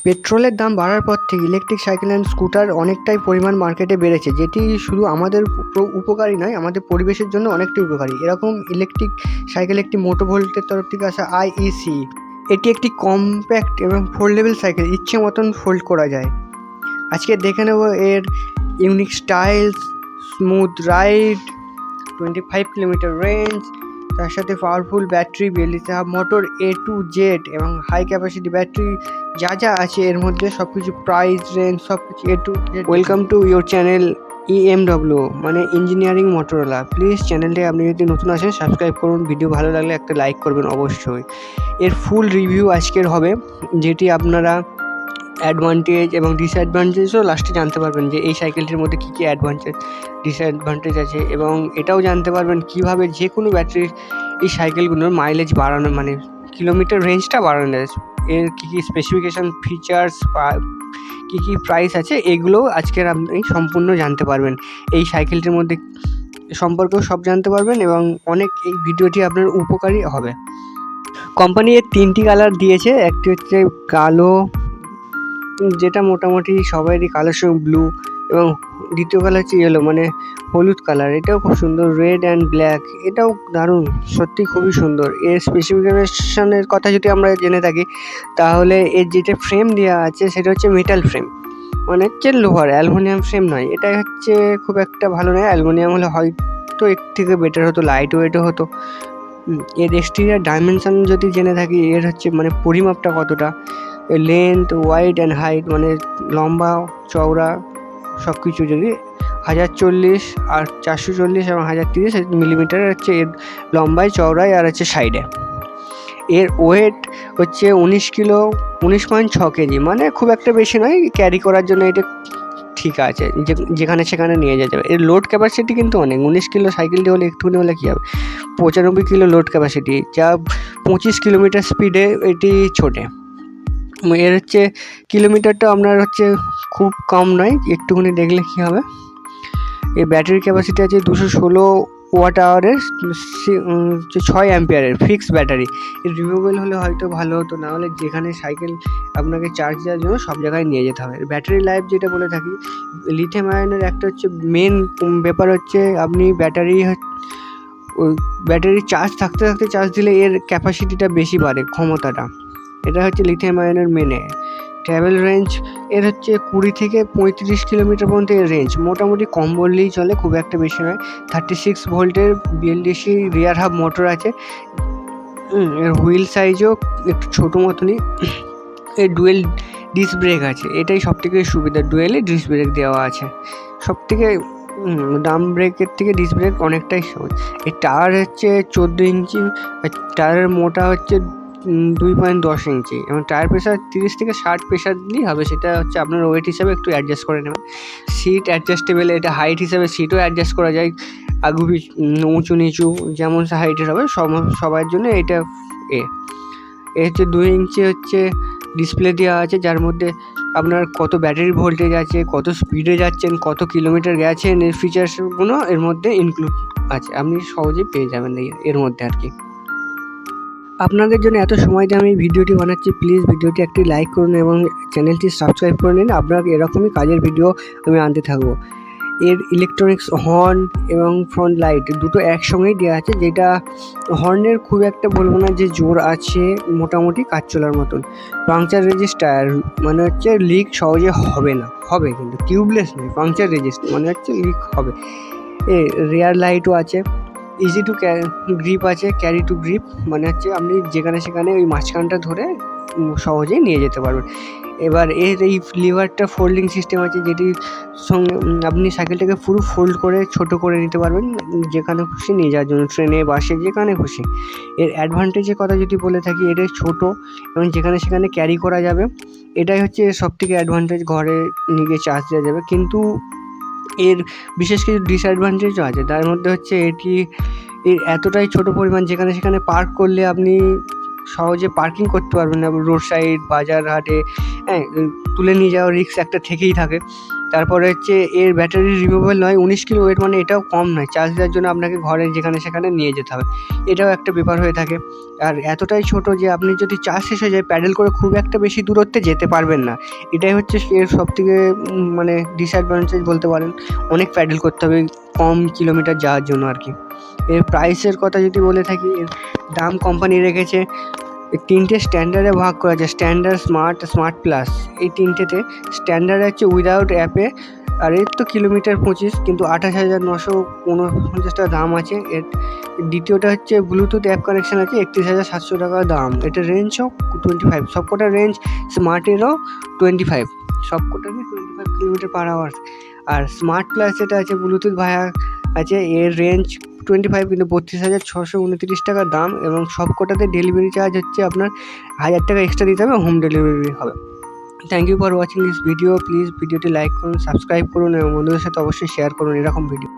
পেট্রোলের দাম বাড়ার পর থেকে ইলেকট্রিক সাইকেল অ্যান্ড স্কুটার অনেকটাই পরিমাণ মার্কেটে বেড়েছে, যেটি শুধু আমাদের উপকারী নয়, আমাদের পরিবেশের জন্য অনেকটাই উপকারী। এরকম ইলেকট্রিক সাইকেল একটি মোটোভোল্টের তরফ থেকে আসা আইইসি। এটি একটি কম্প্যাক্ট এবং ফোল্ডেবল সাইকেল, ইচ্ছে মতন ফোল্ড করা যায়। আজকে দেখে নেব এর unique styles, smooth ride, 25 kilometre range, তার সাথে পাওয়ারফুল ব্যাটারি, বেলিসাব মোটর A to Z এবং হাই ক্যাপাসিটি ব্যাটারি, যা যা আছে এর মধ্যে সব কিছু, প্রাইস রেঞ্জ সব কিছু A to Z। Welcome to your channel EMW, মানে ইঞ্জিনিয়ারিং মোটরোলা। প্লিজ চ্যানেলটি আপনি যদি নতুন আসেন সাবস্ক্রাইব করুন, ভিডিও ভালো লাগলে একটা লাইক করবেন অবশ্যই। এর ফুল রিভিউ আজকের হবে, যেটি আপনারা অ্যাডভান্টেজ এবং ডিসঅ্যাডভান্টেজও লাস্টে জানতে পারবেন, যে এই সাইকেলটির মধ্যে কী কী অ্যাডভান্টেজ ডিসঅ্যাডভান্টেজ আছে, এবং এটাও জানতে পারবেন কীভাবে যে কোনো ব্যাটারির এই সাইকেলগুলোর মাইলেজ বাড়ানো, মানে কিলোমিটার রেঞ্জটা বাড়ানো যায়, এর কী কী স্পেসিফিকেশান, ফিচার্স, কী কী প্রাইস আছে, এগুলো আজকের আপনি সম্পূর্ণ জানতে পারবেন। এই সাইকেলটির মধ্যে সম্পর্কেও সব জানতে পারবেন এবং অনেক এই ভিডিওটি আপনার উপকারী হবে। কোম্পানি এর 3টি কালার দিয়েছে, একটি হচ্ছে কালো, যেটা মোটামুটি সবারই কালার সঙ্গে ব্লু, এবং দ্বিতীয় কালার হচ্ছে ইয়েলো, মানে হলুদ কালার। এটাও খুব সুন্দর, রেড অ্যান্ড ব্ল্যাক, এটাও দারুণ, সত্যি খুবই সুন্দর। এর স্পেসিফিকেশনের কথা যদি আমরা জেনে থাকি, তাহলে এর যেটা ফ্রেম দেওয়া আছে সেটা হচ্ছে মেটাল ফ্রেম, মানে হচ্ছে লোহার, অ্যালুমিনিয়াম ফ্রেম নয়। এটা হচ্ছে খুব একটা ভালো নয়, অ্যালুমিনিয়াম হলে হয়তো এর থেকে বেটার হতো, লাইট ওয়েটও হতো। এর এক্সটেরিয়ার ডাইমেনশন যদি জেনে থাকি, এর হচ্ছে মানে পরিমাপটা কতটা, লেন্থ, ওয়াইড অ্যান্ড হাইট, মানে লম্বা চওড়া সব কিছু যদি 1040 আর 440 এবং 1030 মিলিমিটার হচ্ছে এর লম্বায়, চওড়ায় আর হচ্ছে সাইডে। এর ওয়েট হচ্ছে 19.6 কেজি, মানে খুব একটা বেশি নয়, ক্যারি করার জন্য এটা ঠিক আছে, যেখানে সেখানে নিয়ে যাওয়া যাবে। এর লোড ক্যাপাসিটি কিন্তু অনেক, 19 কিলো সাইকেলটি হলে একটুখানি হলে কী হবে, 95 কিলো লোড ক্যাপাসিটি, যা 25 কিলোমিটার স্পিডে এটি ছোটে। এর হচ্ছে কিলোমিটারটা আপনার হচ্ছে খুব কম নয়, একটুখানি দেখলে কী হবে। এর ব্যাটারি ক্যাপাসিটি আছে 216 ওয়াট আওয়ারের, 6 অ্যাম্পিয়ারের ফিক্সড ব্যাটারি। এর রিমুভেবল হলে হয়তো ভালো হতো, না হলে যেখানে সাইকেল আপনাকে চার্জ দেওয়ার জন্য সব জায়গায় নিয়ে যেতে হবে। ব্যাটারি লাইফ যেটা বলে থাকি, লিথিয়াম আয়নের একটা হচ্ছে মেন ব্যাপার হচ্ছে, আপনি ব্যাটারি চার্জ থাকতে থাকতে চার্জ দিলে এর ক্যাপাসিটিটা বেশি বাড়ে, ক্ষমতাটা। এটা হচ্ছে লিথিয়াম আয়নের মেনে। ট্রাভেল রেঞ্জ এর হচ্ছে 20 থেকে 35 কিলোমিটার পর্যন্ত এর রেঞ্জ, মোটামুটি কম বললেই চলে, খুব একটা বেশি নয়। 36 ভোল্টের বিএলডিসি রিয়ার হাব মোটর আছে। এর হুইল সাইজও একটু ছোটো মতনই। এর ডুয়েল ডিস্ক ব্রেক আছে, এটাই সবথেকে সুবিধা, ডুয়েলে ডিস্ক ব্রেক দেওয়া আছে। সবথেকে ডাম ব্রেকের থেকে ডিস্ক ব্রেক অনেকটাই সহজ। এর টায়ার হচ্ছে 14 ইঞ্চি, টায়ারের মোটা হচ্ছে 2.10 ইঞ্চি, এবং টায়ার প্রেসার 30 থেকে 60 প্রেসার দিলেই হবে, সেটা হচ্ছে আপনার ওয়েট হিসাবে একটু অ্যাডজাস্ট করে নেবেন। সিট অ্যাডজাস্টেবল, এটা হাইট হিসাবে সিটও অ্যাডজাস্ট করা যায়, আগু উঁচু নিচু যেমন হাইটের হবে সবার জন্য এটা। এ হচ্ছে 2 ইঞ্চি হচ্ছে ডিসপ্লে দেওয়া আছে, যার মধ্যে আপনার কত ব্যাটারি ভোল্টেজ আছে, কত স্পিডে যাচ্ছেন, কত কিলোমিটার গেছেন, এর ফিচার্সগুলো এর মধ্যে ইনক্লুড আছে, আপনি সহজেই পেয়ে যাবেন এর মধ্যে আর কি। আপনাদের জন্য এত সময় দিয়ে আমি ভিডিওটি বানাচ্ছি, প্লিজ ভিডিওটি একটি লাইক করুন এবং চ্যানেলটি সাবস্ক্রাইব করে নিন। আপনার এরকমই কাজের ভিডিও আমি আনতে থাকবো। এর ইলেকট্রনিক্স হর্ন এবং ফ্রন্ট লাইট দুটো একসঙ্গেই দেওয়া আছে, যেটা হর্নের খুব একটা বলবো না যে জোর আছে, মোটামুটি কাজ চলার মতন। পাংচার রেজিস্ট টায়ার, মানে হচ্ছে লিক সহজে হবে না, হবে কিন্তু টিউবলেস নয়, পাংচার রেজিস্ট মানে হচ্ছে লিক হবে। রিয়ার লাইটও আছে, ইজি টু গ্রিপ আছে, ক্যারি টু গ্রিপ, মানে হচ্ছে আপনি যেখানে সেখানে ওই মাঝখানটা ধরে সহজেই নিয়ে যেতে পারবেন। এবার এর এই লিভারটা ফোল্ডিং সিস্টেম আছে, যেটির সঙ্গে আপনি সাইকেলটাকে পুরো ফোল্ড করে ছোট করে নিতে পারবেন, যেখানে খুশি নিয়ে যাওয়ার জন্য, ট্রেনে, বাসে, যেখানে খুশি। এর অ্যাডভান্টেজের কথা যদি বলে থাকি, এটা ছোট এবং যেখানে সেখানে ক্যারি করা যাবে, এটাই হচ্ছে সবথেকে অ্যাডভান্টেজ, ঘরে নিয়ে গিয়ে চার্জ দেওয়া যাবে। কিন্তু এর বিশেষ কিছু ডিসঅ্যাডভান্টেজও আছে, তার মধ্যে হচ্ছে এর এতটাই ছোট পরিমাণ, যেখানে সেখানে পার্ক করলে আপনি সহজে পার্কিং করতে পারবেন না, রোড সাইড, বাজার হাটে, হ্যাঁ, তুলে নিয়ে যাওয়ার রিস্ক একটা থেকেই থাকে। তারপরে হচ্ছে এর ব্যাটারি রিমুভেবল নয়, 19 কিলো ওয়েট, মানে এটাও কম নয়। চার্জ দেওয়ার জন্য আপনাকে ঘরে যেখানে সেখানে নিয়ে যেতে হবে, এটাও একটা ব্যাপার হয়ে থাকে। আর এতটাই ছোট যে আপনি যদি চার্জ শেষ হয়ে যায় প্যাডেল করে খুব একটা বেশি দূরত্বে যেতে পারবেন না। এটাই হচ্ছে এর সবথেকে মানে ডিসঅ্যাডভান্টেজ বলতে পারেন। অনেক প্যাডেল করতে হবে কম কিলোমিটার যাওয়ার জন্য আর কি। এর প্রাইসের কথা যদি বলে থাকি, এর দাম কোম্পানি রেখেছে 3টে স্ট্যান্ডার্ডে ভাগ করা যায়, স্ট্যান্ডার্ড, স্মার্ট, স্মার্ট প্লাস। এই 3টেতে স্ট্যান্ডার্ড হচ্ছে উইদাউট অ্যাপে, আর এর তো কিলোমিটার 25, কিন্তু 28,949 টাকা দাম আছে এর। দ্বিতীয়টা হচ্ছে ব্লুটুথ অ্যাপ কানেকশান আছে, 31,700 টাকা দাম। এটার রেঞ্জও 25, সবকটার রেঞ্জ স্মার্টেরও 25, সবকটারই 25 কিলোমিটার পার আওয়ার। আর স্মার্ট প্লাস যেটা আছে ব্লুটুথ ভায়া আছে, এর রেঞ্জ 25, কিন্তু 32,629 টাকা দাম, এবং সবকটাতে ডেলিভারি চার্জ হচ্ছে আপনার 1,000 টাকা এক্সট্রা দিতে হবে, হোম ডেলিভারি হবে। Thank you for watching this video. Please ভিডিওটি লাইক করুন, সাবস্ক্রাইব করুন এবং বন্ধুদের সাথে অবশ্যই শেয়ার করুন এরকম ভিডিও।